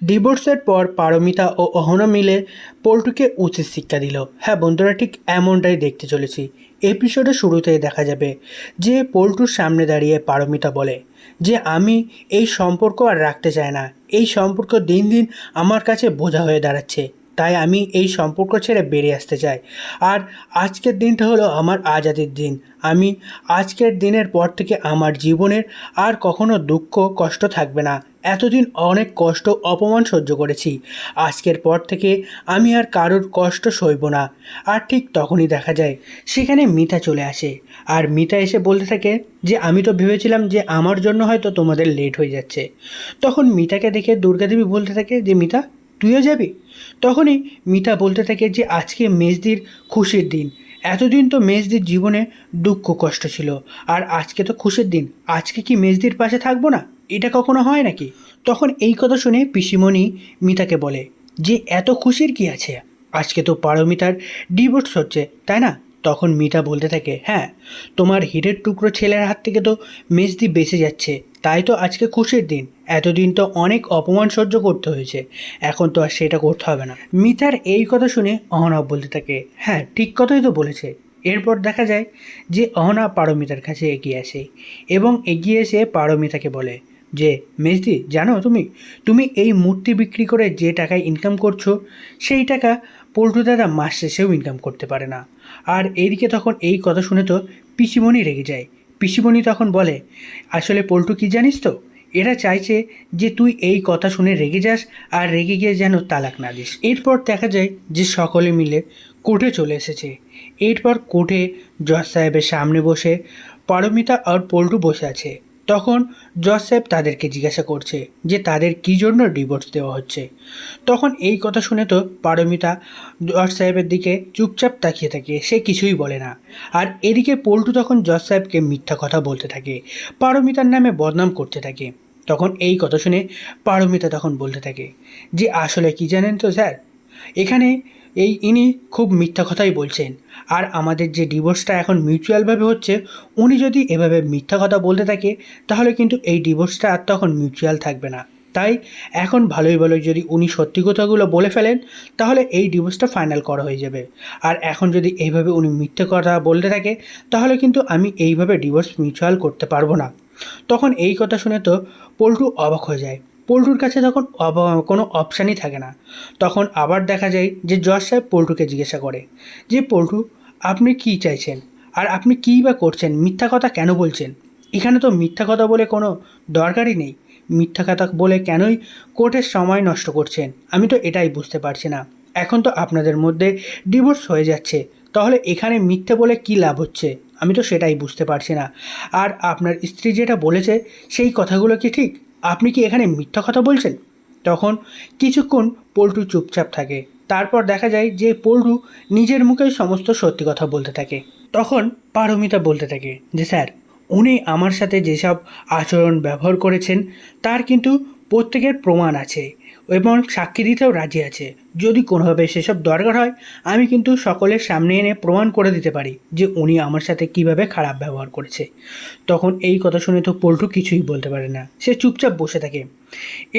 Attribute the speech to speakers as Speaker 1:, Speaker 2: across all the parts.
Speaker 1: ডিভোর্সের পর পারমিতা ও অহনা মিলে পল্টুকে উচিত শিক্ষা দিল। হ্যাঁ বন্ধুরা, ঠিক এমনটাই দেখতে চলেছি। এপিসোডের শুরুতেই দেখা যাবে যে পল্টুর সামনে দাঁড়িয়ে পারমিতা বলে যে আমি এই সম্পর্ক আর রাখতে চাই না। এই সম্পর্ক দিন দিন আমার কাছে বোঝা হয়ে দাঁড়াচ্ছে, তাই আমি এই সম্পর্ক ছেড়ে বেরিয়ে আসতে চাই। আর আজকের দিনটা হলো আমার আজাদির দিন। আমি আজকের দিনের পর থেকে আমার জীবনের আর কখনো দুঃখ কষ্ট থাকবে না। এতদিন অনেক কষ্ট অপমান সহ্য করেছি, আজকের পর থেকে আমি আর কারোর কষ্ট সইব না। আর ঠিক তখনই দেখা যায় সেখানে মিতা চলে আসে। আর মিতা এসে বলতে থাকে যে আমি তো ভেবেছিলাম যে আমার জন্য হয়তো তোমাদের লেট হয়ে যাচ্ছে। তখন মিতাকে দেখে দুর্গাদেবী বলতে থাকে যে মিতা, তুইও যাবি? তখনই মিতা বলতে থাকে যে আজকে মেজদির খুশির দিন। এতদিন তো মেজদির জীবনে দুঃখ কষ্ট ছিল, আর আজকে তো খুশির দিন। আজকে কি মেজদির পাশে থাকবো না? এটা কখনো হয় নাকি? তখন এই কথা শুনে পিসিমণি মিতাকে বলে যে এত খুশির কি আছে, আজকে তো পারমিতার ডিভোর্স হচ্ছে, তাই না? তখন মিতা বলতে থাকে হ্যাঁ, তোমার হীরের টুকরো ছেলের হাত থেকে তো মেজদি বেঁচে যাচ্ছে, তাই তো আজকে খুশির দিন। এতদিন তো অনেক অপমান সহ্য করতে হয়েছে, এখন তো আর সেটা করতে হবে না। মিতার এই কথা শুনে অহনা বলতে থাকে হ্যাঁ, ঠিক কথাই তো বলেছে। এরপর দেখা যায় যে অহনা পারমিতার কাছে এগিয়ে আসে এবং এগিয়ে এসে পারমিতাকে বলে যে মেজদি, জানো তুমি তুমি এই মূর্তি বিক্রি করে যে টাকায় ইনকাম করছো, সেই টাকা পল্টু দাদা মাস শেষেও ইনকাম করতে পারে না। আর এইদিকে তখন এই কথা শুনে তো পিসিমণি রেগে যায়। পিসিমণি তখন বলে আসলে পল্টু কি জানিস তো, এরা চাইছে যে তুই এই কথা শুনে রেগে যাস আর রেগে গিয়ে যেন তালাক না দিস। এরপর দেখা যায় যে সকলে মিলে কোর্টে চলে এসেছে। এরপর কোর্টে জজ সাহেবের সামনে বসে পারমিতা আর পল্টু বসে আছে। তখন জজ সাহেব তাদেরকে জিজ্ঞাসা করছে যে তাদের কী জন্য ডিভোর্স দেওয়া হচ্ছে। তখন এই কথা শুনে তো পারমিতা জজ সাহেবের দিকে চুপচাপ তাকিয়ে থাকে, সে কিছুই বলে না। আর এদিকে পল্টু তখন জজ সাহেবকে মিথ্যা কথা বলতে থাকে, পারমিতার নামে বদনাম করতে থাকে। তখন এই কথা শুনে পারমিতা তখন বলতে থাকে যে আসলে কি জানেন তো স্যার, এখানে ইনি খুব মিথ্যা কথাই বলছেন। আর আমাদের যে ডিভোর্সটা এখন মিউচুয়ালভাবে হচ্ছে, উনি যদি এভাবে মিথ্যা কথা বলতে থাকে তাহলে কিন্তু এই ডিভোর্সটা আর তখন মিউচুয়াল থাকবে না। তাই এখন ভালোই ভালোই যদি উনি সত্যি কথাগুলো বলে ফেলেন তাহলে এই ডিভোর্সটা ফাইনাল করা হয়ে যাবে। আর এখন যদি এইভাবে উনি মিথ্যে কথা বলতে থাকে তাহলে কিন্তু আমি এইভাবে ডিভোর্স মিউচুয়াল করতে পারবো না। তখন এই কথা শুনে তো পল্টু অবাক হয়ে যায়। পল্টুর কাছে তখন কোনো অপশানই থাকে না। তখন আবার দেখা যায় যে জজ সাহেব পল্টুকে জিজ্ঞাসা করে যে পল্টু, আপনি কি চাইছেন আর আপনি কী বা করছেন, মিথ্যা কথা কেন বলছেন? এখানে তো মিথ্যা কথা বলে কোনো দরকারই নেই। মিথ্যা কথা বলে কেনই কোর্টের সময় নষ্ট করছেন, আমি তো এটাই বুঝতে পারছি না। এখন তো আপনাদের মধ্যে ডিভোর্স হয়ে যাচ্ছে, তাহলে এখানে মিথ্যে বলে কী লাভ হচ্ছে, আমি তো সেটাই বুঝতে পারছি না। আর আপনার স্ত্রী যেটা বলেছে সেই কথাগুলো কি ঠিক? আপনি কি এখানে মিথ্যা কথা বলছেন? তখন কিছুক্ষণ পল্টু চুপচাপ থাকে। তারপর দেখা যায় যে পল্টু নিজের মুখেই সমস্ত সত্যি কথা বলতে থাকে। তখন পারমিতা বলতে থাকে যে স্যার, উনি আমার সাথে যেসব আচরণ ব্যবহার করেছেন তার কিন্তু প্রত্যেকের প্রমাণ আছে এবং সাক্ষী দিতেও রাজি আছে। যদি কোনোভাবে সেসব দরকার হয় আমি কিন্তু সকলের সামনে এনে প্রমাণ করে দিতে পারি যে উনি আমার সাথে কিভাবে খারাপ ব্যবহার করেছে। তখন এই কথা শুনে তো পল্টু কিছুই বলতে পারে না, সে চুপচাপ বসে থাকে।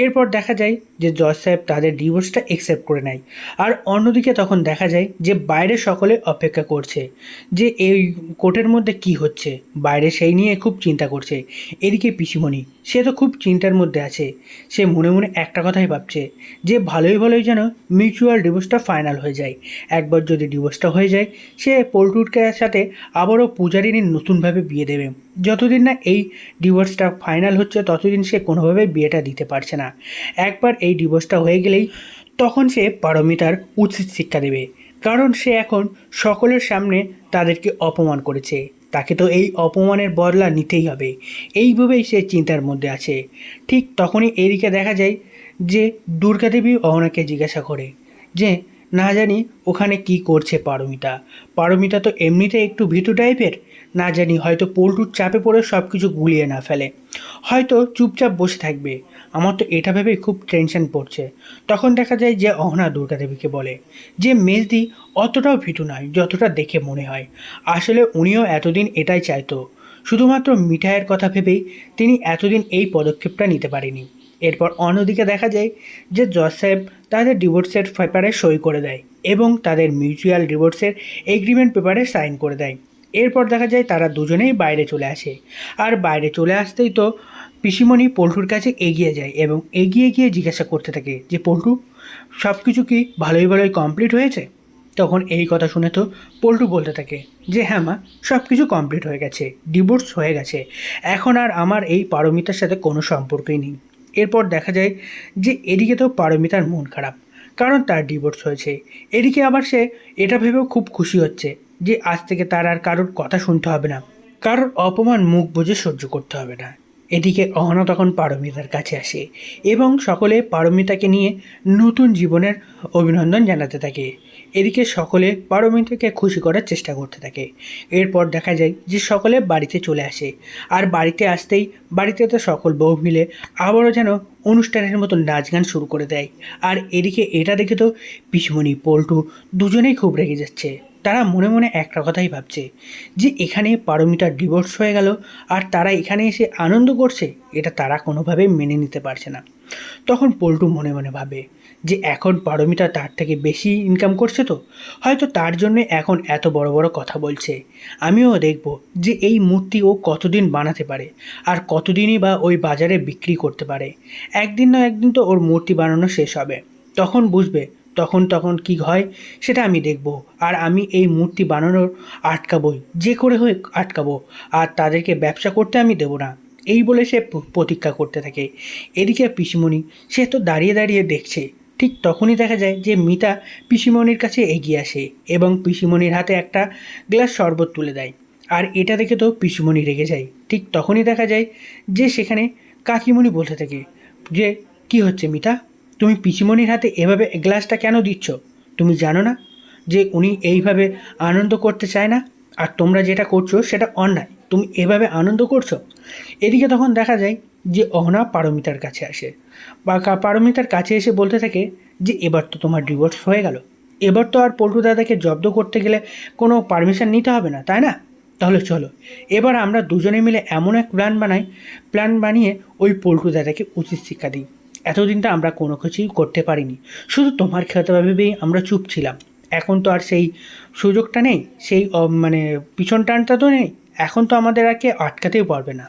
Speaker 1: এরপর দেখা যায় যে জজ সাহেব তাদের ডিভোর্সটা অ্যাকসেপ্ট করে নেয়। আর অন্যদিকে তখন দেখা যায় যে বাইরে সকলে অপেক্ষা করছে যে এই কোর্টের মধ্যে কি হচ্ছে, বাইরে সেই নিয়ে খুব চিন্তা করছে। এদিকে পিসিমণি, সে তো খুব চিন্তার মধ্যে আছে। সে মনে মনে একটা কথাই ভাবছে যে ভালোই ভালোই যেন মিউচুয়াল ডিভোর্সটা ফাইনাল হয়ে যায়। একবার যদি ডিভোর্সটা হয়ে যায় সে পল্টুরকে সাথে আবারও পূজারিনীর নতুনভাবে বিয়ে দেবে। যতদিন না এই ডিভোর্সটা ফাইনাল হচ্ছে ততদিন সে কোনোভাবে বিয়েটা দিতে পারছে না। একবার এই ডিভোর্সটা হয়ে গেলেই তখন সে পারমিতার উচিত শিক্ষা দেবে, কারণ সে এখন সকলের সামনে তাদেরকে অপমান করেছে, তাকে তো এই অপমানের বদলা নিতেই হবে। এইভাবেই সে চিন্তার মধ্যে আছে। ঠিক তখনই এদিকে দেখা যায় যে দুর্গাদেবী অহনাকে জিজ্ঞাসা করে যে না জানি ওখানে কি করছে পারমিতা। পারমিতা তো এমনিতে একটু ভীতু টাইপের, না জানি হয়তো পল্টুর চাপে পড়ে সব কিছু গুলিয়ে না ফেলে, হয়তো চুপচাপ বসে থাকবে। আমার তো এটা ভেবেই খুব টেনশন পড়ছে। তখন দেখা যায় যে অহনা দুর্গাদেবীকে বলে যে মেজদি অতটাও ভীতু নয় যতটা দেখে মনে হয়। আসলে উনিও এতদিন এটাই চাইতো, শুধুমাত্র মিঠাইয়ের কথা ভেবেই তিনি এতদিন এই পদক্ষেপটা নিতে পারেনি। এরপর অন্যদিকে দেখা যায় যে জজ সাহেব তাদের ডিভোর্সের পেপারে সই করে দেয় এবং তাদের মিউচুয়াল ডিভোর্সের এগ্রিমেন্ট পেপারে সাইন করে দেয়। এরপর দেখা যায় তারা দুজনেই বাইরে চলে আসে, আর বাইরে চলে আসতেই তো পিসিমণি পল্টুর কাছে এগিয়ে যায় এবং এগিয়ে গিয়ে জিজ্ঞাসা করতে থাকে যে পল্টু, সব কিছু কি ভালোই ভালোই কমপ্লিট হয়েছে? তখন এই কথা শুনে তো পল্টু বলতে থাকে যে হ্যাঁ মা, সব কিছু কমপ্লিট হয়ে গেছে, ডিভোর্স হয়ে গেছে, এখন আর আমার এই পারমিতার সাথে কোনো সম্পর্কই নেই। এরপর দেখা যায় যে এদিকে তো পারমিতার মন খারাপ, কারণ তার ডিভোর্স হয়েছে। এদিকে আবার সে এটা ভেবেও খুব খুশি হচ্ছে যে আজ থেকে তার আর কারোর কথা শুনতে হবে না, কারোর অপমান মুখ বুজে সহ্য করতে হবে না। এদিকে অহনা তখন পারমিতার কাছে আসে এবং সকলে পারমিতাকে নিয়ে নতুন জীবনের অভিনন্দন জানাতে থাকে। এদিকে সকলে পারমিতাকে খুশি করার চেষ্টা করতে থাকে। এরপর দেখা যায় যে সকলে বাড়িতে চলে আসে, আর বাড়িতে আসতেই বাড়িতে তো সকল বউ মিলে আবারও যেন অনুষ্ঠানের মতো নাচ গান শুরু করে দেয়। আর এদিকে এটা দেখে তো পিসমণি পল্টু দুজনেই খুব রেগে যাচ্ছে। তারা মনে মনে একটা কথাই ভাবছে যে এখানে পারমিতার ডিভোর্স হয়ে গেল আর তারা এখানে এসে আনন্দ করছে, এটা তারা কোনোভাবেই মেনে নিতে পারছে না। তখন পল্টু মনে মনে ভাবে যে এখন পারমিতা তার থেকে বেশি ইনকাম করছে, তো হয়তো তার জন্য এখন এত বড় বড় কথা বলছে। আমিও দেখব যে এই মূর্তি ও কতদিন বানাতে পারে আর কতদিনই বা ওই বাজারে বিক্রি করতে পারে। একদিন না একদিন তো ওর মূর্তি বানানো শেষ হবে, তখন বুঝবে, তখন তখন কি হয় সেটা আমি দেখব। আর আমি এই মূর্তি বানানোর আটকাবই, যে করে হয়ে আটকাবো, আর তাদেরকে ব্যবসা করতে আমি দেবো না। এই বলে সে প্রতিজ্ঞা করতে থাকে। এদিকে পিসিমণি সে তো দাঁড়িয়ে দাঁড়িয়ে দেখছে। ঠিক তখনই দেখা যায় যে মিতা পিসিমণির কাছে এগিয়ে আসে এবং পিসিমণির হাতে একটা গ্লাস শরবত তুলে দেয়। আর এটা দেখে তো পিসিমণি রেগে যায়। ঠিক তখনই দেখা যায় যে সেখানে কাকিমণি বলতে থাকে যে কি হচ্ছে মিতা, তুমি পিসিমণির হাতে এভাবে গ্লাসটা কেন দিচ্ছ? তুমি জানো না যে উনি এইভাবে আনন্দ করতে চায় না, আর তোমরা যেটা করছো সেটা অন্যায়, তুমি এভাবে আনন্দ করছো। এদিকে তখন দেখা যায় যে অহনা পারমিতার কাছে আসে বা পারমিতার কাছে এসে বলতে থাকে যে এবার তো তোমার ডিভোর্স হয়ে গেল, এবার তো আর পল্টু দাদাকে জব্দ করতে গেলে কোনো পারমিশন নিতে হবে না, তাই না? তাহলে চলো এবার আমরা দুজনে মিলে এমন এক প্ল্যান বানিয়ে ওই পল্টু দাদাকে উচিত শিক্ষা দিই। এতদিন তো আমরা কোনো কিছুই করতে পারিনি, শুধু তোমার খেতে ভেবেই আমরা চুপ ছিলাম। এখন তো আর সেই সুযোগটা নেই, সেই মানে পিছন টানটা তো নেই, এখন তো আমাদের আর কে আটকাতেই পারবে না।